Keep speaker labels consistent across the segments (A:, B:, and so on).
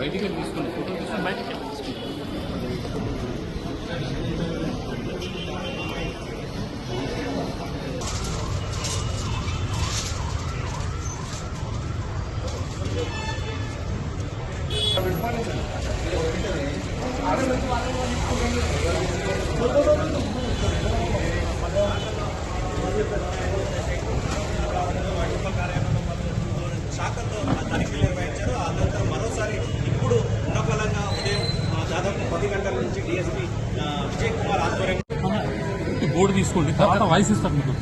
A: బయటికి వెళ్ళి తీసుకుని ఫోటో తీసుకుని బయటికి వెళ్ళి తీసుకుంటాం.
B: శాఖల్లో తనిఖీలు నిర్వహించారు. ఆ తర్వాత మరోసారి ఇప్పుడు ఉన్నపలంగా ఉదయం దాదాపు 10 గంటల నుంచి డిఎస్పీ విజయ్ కుమార్ ఆధ్వర్యంలో
A: బోర్డు తీసుకోండి, తర్వాత వాయిస్ ఇస్తారు మీకు.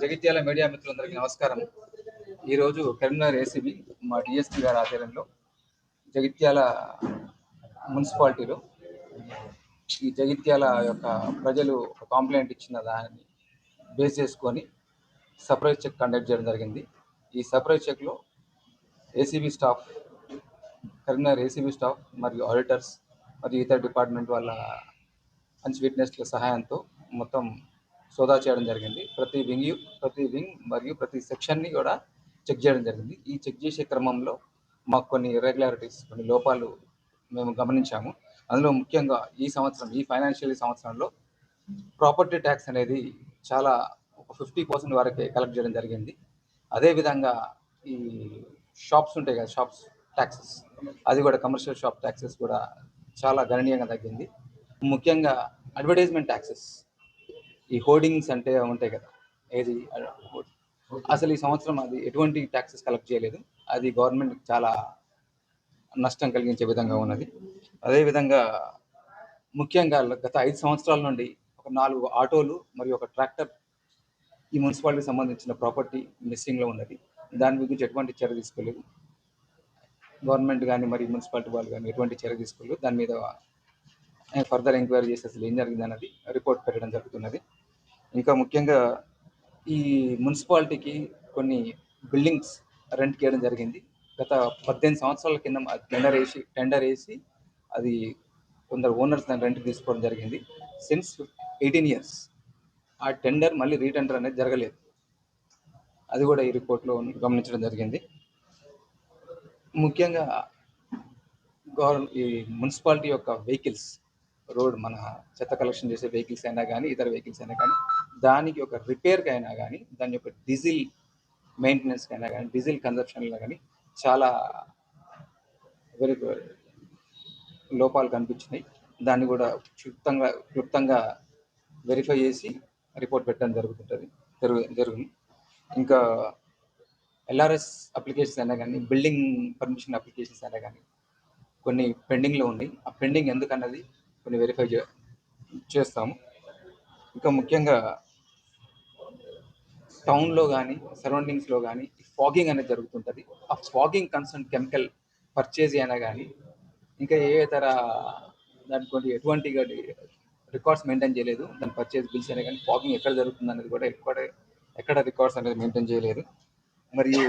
C: జగిత్యాల మీడియా మిత్రులందరికీ నమస్కారం. ఈరోజు కరీంనగర్ ఏసీబీ మా డిఎస్పీ గారి ఆధ్వర్యంలో జగిత్యాల మున్సిపాలిటీలో ఈ జగిత్యాల యొక్క ప్రజలు ఒక కాంప్లైంట్ ఇచ్చిన దాన్ని బేస్ చేసుకొని సర్ప్రైజ్ చెక్ కండక్ట్ చేయడం జరిగింది. ఈ సర్ప్రైజ్ చెక్లో ACB staff, Karimnagar ACB staff మరియు ఆడిటర్స్ మరియు ఇతర డిపార్ట్మెంట్ వాళ్ళ మంచి విట్నెస్ల సహాయంతో మొత్తం సోదా చేయడం జరిగింది. ప్రతి వింగ్ మరియు ప్రతి సెక్షన్ని కూడా చెక్ చేయడం జరిగింది. ఈ చెక్ చేసే క్రమంలో మాకు కొన్ని ఇర్రెగ్యులారిటీస్, కొన్ని లోపాలు మేము గమనించాము. అందులో ముఖ్యంగా ఈ ఫైనాన్షియల్ సంవత్సరంలో ప్రాపర్టీ ట్యాక్స్ అనేది చాలా ఒక 50% వరకే కలెక్ట్ చేయడం జరిగింది. అదేవిధంగా ఈ షాప్స్ ఉంటాయి కదా, షాప్స్ ట్యాక్సెస్, అది కూడా కమర్షియల్ షాప్ ట్యాక్సెస్ కూడా చాలా గణనీయంగా తగ్గింది. ముఖ్యంగా అడ్వర్టైజ్మెంట్ ట్యాక్సెస్, ఈ హోర్డింగ్స్ అంటే ఉంటాయి కదా, ఏది అసలు ఈ సంవత్సరం అది ఎటువంటి ట్యాక్సెస్ కలెక్ట్ చేయలేదు. అది గవర్నమెంట్ చాలా నష్టం కలిగించే విధంగా ఉన్నది. అదేవిధంగా ముఖ్యంగా గత 5 సంవత్సరాల నుండి ఒక 4 ఆటోలు మరియు ఒక ట్రాక్టర్ ఈ మున్సిపాలిటీకి సంబంధించిన ప్రాపర్టీ మిస్సింగ్లో ఉన్నది. దాని గురించి ఎటువంటి చర్య తీసుకోలేదు గవర్నమెంట్ కానీ మరి మున్సిపాలిటీ వాళ్ళు కానీ, ఎటువంటి చర్య తీసుకోలేదు. దాని మీద ఫర్దర్ ఎంక్వైరీ చేసి అసలు ఏం జరిగింది అన్నది రిపోర్ట్ పెట్టడం జరుగుతున్నది. ఇంకా ముఖ్యంగా ఈ మున్సిపాలిటీకి కొన్ని బిల్డింగ్స్ రెంట్ చేయడం జరిగింది. గత 18 సంవత్సరాల కింద టెండర్ వేసి అది కొందరు ఓనర్స్ దాన్ని రెంట్ తీసుకోవడం జరిగింది. సిన్స్ 18 years ఆ టెండర్ మళ్ళీ రీటెండర్ అనేది జరగలేదు. అది కూడా ఈ రిపోర్ట్లో గమనించడం జరిగింది. ముఖ్యంగా ఈ మున్సిపాలిటీ యొక్క వెహికల్స్, రోడ్ మన చెత్త కలెక్షన్ చేసే వెహికల్స్ అయినా కానీ, ఇతర వెహికల్స్ అయినా కానీ, దానికి ఒక రిపేర్కి అయినా కానీ, దాని యొక్క డీజిల్ మెయింటెనెన్స్కి అయినా కానీ, డీజిల్ కన్జప్షన్లో కానీ చాలా లోపాలు కనిపించినాయి. దాన్ని కూడా క్లుప్తంగా వెరిఫై చేసి రిపోర్ట్ పెట్టడం జరుగుతుంది. ఇంకా ఎల్ఆర్ఎస్ అప్లికేషన్స్ అయినా కానీ, బిల్డింగ్ పర్మిషన్ అప్లికేషన్స్ అయినా కానీ కొన్ని పెండింగ్లో ఉన్నాయి. ఆ పెండింగ్ ఎందుకన్నది కొన్ని వెరిఫై చేస్తాము. ఇంకా ముఖ్యంగా టౌన్లో కానీ, సరౌండింగ్స్లో కానీ ఫాగింగ్ అనేది జరుగుతుంటుంది. ఆ ఫాగింగ్ కన్సర్న్ కెమికల్ పర్చేజ్ అయినా కానీ, ఇంకా ఏ ఇతర దానికి ఎటువంటి రికార్డ్స్ మెయింటైన్ చేయలేదు. దాని పర్చేజ్ బిల్స్ అయినా కానీ, ఫాగింగ్ ఎక్కడ జరుగుతుంది అనేది కూడా ఎక్కడ రికార్డ్స్ అనేది మెయింటైన్ చేయలేదు. మరియు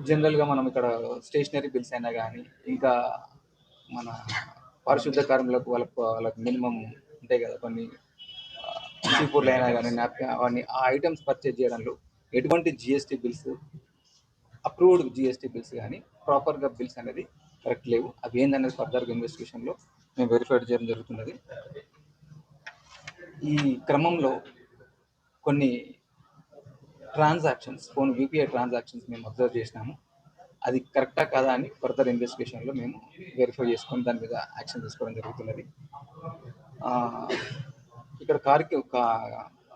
C: జనరల్గా మనం ఇక్కడ స్టేషనరీ బిల్స్ అయినా కానీ, ఇంకా మన పారిశుద్ధ కార్మికులకు వాళ్ళకి మినిమం ఉంటాయి కదా, కొన్ని చీపూర్లు అయినా కానీ, నాప్కిన్, అవన్నీ ఆ ఐటమ్స్ పర్చేజ్ చేయడంలో ఎటువంటి GST bills approved GST bills కానీ ప్రాపర్గా బిల్స్ అనేది కరెక్ట్ లేవు. అవి ఏందనేది ఫర్దర్గా ఇన్వెస్టిగేషన్లో మేము వెరిఫై చేయడం జరుగుతున్నది. ఈ క్రమంలో కొన్ని ట్రాన్సాక్షన్స్, ఫోన్ యూపీఐ ట్రాన్సాక్షన్స్ మేము అబ్జర్వ్ చేసినాము. అది కరెక్టా కాదా అని ఫర్దర్ ఇన్వెస్టిగేషన్లో మేము వెరిఫై చేసుకొని దాని మీద యాక్షన్ తీసుకోవడం జరుగుతున్నది. ఇక్కడ కార్కి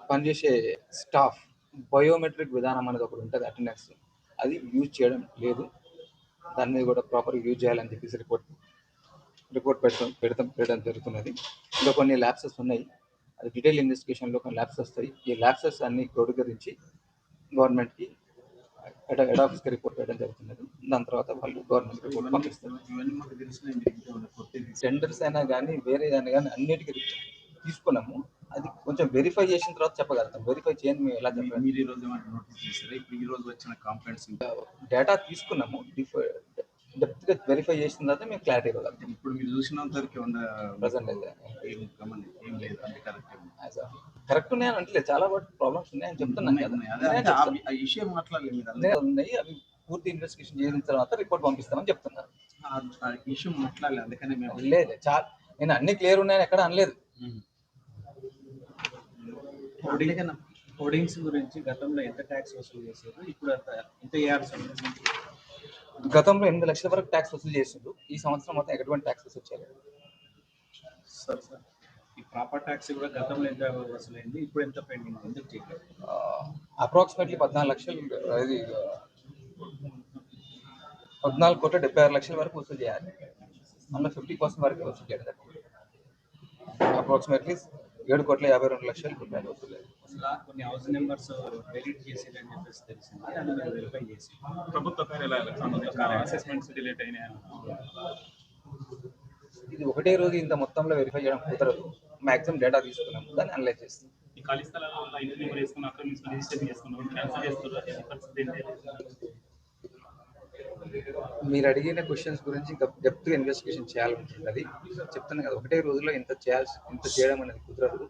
C: పనిచేసే స్టాఫ్ బయోమెట్రిక్ విధానం అనేది ఒకటి ఉంటుంది, అటెండెన్స్, అది యూజ్ చేయడం లేదు. దాని మీద కూడా ప్రాపర్గా యూజ్ చేయాలని చెప్పేసి రిపోర్ట్ పెట్టడం జరుగుతున్నది. ఇంకా కొన్ని ల్యాప్సెస్ ఉన్నాయి, అది డీటెయిల్ ఇన్వెస్టిగేషన్లో కొన్ని ల్యాప్సెస్ వస్తాయి. ఈ ల్యాప్సెస్ అన్ని క్రోడీకరించి గవర్నమెంట్కి హెడ్ ఆఫీస్కి రిపోర్ట్ చేయడం జరుగుతున్నది. దాని తర్వాత వాళ్ళు గవర్నమెంట్ రిపోర్ట్ పంపిస్తారు. టెండర్స్ అయినా కానీ వేరే అయినా కానీ అన్నిటికీ తీసుకున్నాము. అది కొంచెం వెరిఫై చేసిన తర్వాత చెప్పగలుగుతాం. వెరిఫై చేయని మేము ఎలా చెప్పాలి?
B: మీరు ఈ రోజు ఏమైనా నోటీస్ చేస్తారా? ఇప్పుడు ఈ రోజు వచ్చిన కంప్లైంట్స్
C: డేటా తీసుకున్నాము, డెప్త్గా వెరిఫై చేసిన తర్వాత మేము క్లారిటీ ఇవ్వగలుగుతాం.
B: ఇప్పుడు మీరు చూసినంత వరకు
C: ప్రజెంట్ అయితే
B: ఏం లేదు అంటే
C: కరెక్ట్ ఉన్నాయని అంటే చాలా వాటి ప్రాబ్లమ్స్ ఉన్నాయని చెప్తున్నాను కదా.
B: ఆ విషయం మాట్లాడలేదు మీరు
C: అన్నీ ఉన్నాయి, అవి పూర్తి ఇన్వెస్టిగేషన్ చేసిన తర్వాత రిపోర్ట్ పంపిస్తామని చెప్తున్నాను.
B: ఆ విషయం మాట్లాడలేదు, అందుకనే మేము
C: లేదు చాలా నేను అన్ని క్లియర్ ఉన్నాయని ఎక్కడ అనలేదు.
B: హోర్డింగ్స్ గురించి గతంలో ఎంత ట్యాక్స్ వసూలు చేశారు, ఇప్పుడు ఎంత వేయాల్సి ఉంది?
C: గతంలో 8 లక్షల వరకు ట్యాక్స్ వసూలు చేసిండు. ఈ సంవత్సరం మొత్తం ఎటువంటి ట్యాక్సెస్ వచ్చాయి?
B: సార్ ఈ ప్రాపర్ ట్యాక్స్ కూడా గతంలో ఎంత వసూలైంది, ఇప్పుడు ఎంత పెండింగ్, ఎందుకు చేయలేదు?
C: అప్రాక్సిమేట్లీ 14 లక్షలు, ఇది 14,76,00,000 వరకు వసూలు చేయాలి. అందులో 50% వరకు వసూలు చేయాలి. అప్రాక్సిమేట్లీ 7,52,00,000 రూపాయలు వసూలు.
B: కొన్ని హౌస్ నెంబర్స్ క్రెడిట్ చేసేదని చెప్పేసి తెలిసింది, అని మీరు వెరిఫై చేసి ప్రభుత్వ కార్యాలయాలకు అసెస్మెంట్స్ డిలేట్ అయినాయి.
C: ఇది ఒకటే రోజు ఇంత మొత్తంలో వెరిఫై చేయడం కుదరదు. మాక్సిమం డేటా తీసుకున్నాము, దాన్ని అనలైజ్ చేస్తాం.
A: ఈ ఖాళీ స్థలాల్లో ఇంటి నెంబర్ వేసుకుని అక్కడ నుంచి రిజిస్ట్రేషన్ చేసుకున్నాం, క్యాన్సిల్ చేస్తున్నారు.
C: మీరు అడిగిన క్వశ్చన్స్ గురించి ఇంకా డెప్త్గా ఇన్వెస్టిగేషన్ చేయాలనుకుంటుంది. చెప్తాను కదా, ఒకటే రోజులో ఇంత చేయడం అనేది కుదరదు.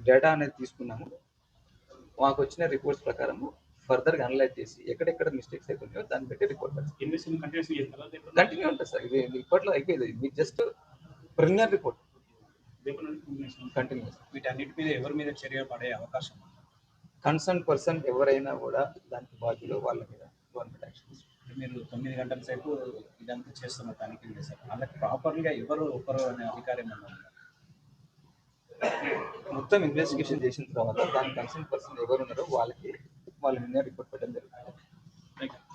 C: డేటా అనేది తీసుకున్నాము, మాకు వచ్చిన రిపోర్ట్స్ ప్రకారం ఫర్దర్గా అనలైజ్ చేసి ఎక్కడెక్కడ మిస్టేక్స్ అవుతున్నాయో దాన్ని బట్టి రిపోర్ట్ కంటిన్యూ ఉంటుంది సార్. ఇది రిపోర్ట్లో అయిపోయింది, మీకు జస్ట్ ప్రిలిమినరీ రిపోర్ట్ కంటిన్యూస్.
B: వీటన్నిటి మీద ఎవరి మీద చర్య పడే అవకాశం?
C: కన్సర్న్ పర్సన్ ఎవరైనా కూడా దానికి బాధ్యులు వాళ్ళ మీద గవర్నమెంట్ యాక్షన్.
B: మీరు 9 గంటల సేపు ఇదంతా చేస్తున్న తనిఖీలు చేశారు, వాళ్ళకి ప్రాపర్గా ఎవరు ఒకరు అనే అధికారం
C: మొత్తం ఇన్వెస్టిగేషన్ చేసిన తర్వాత దాని కన్సర్న్ పర్సన్ ఎవరు ఉన్నారో వాళ్ళ మీద రిపోర్ట్ పెట్టడం జరుగుతుంది.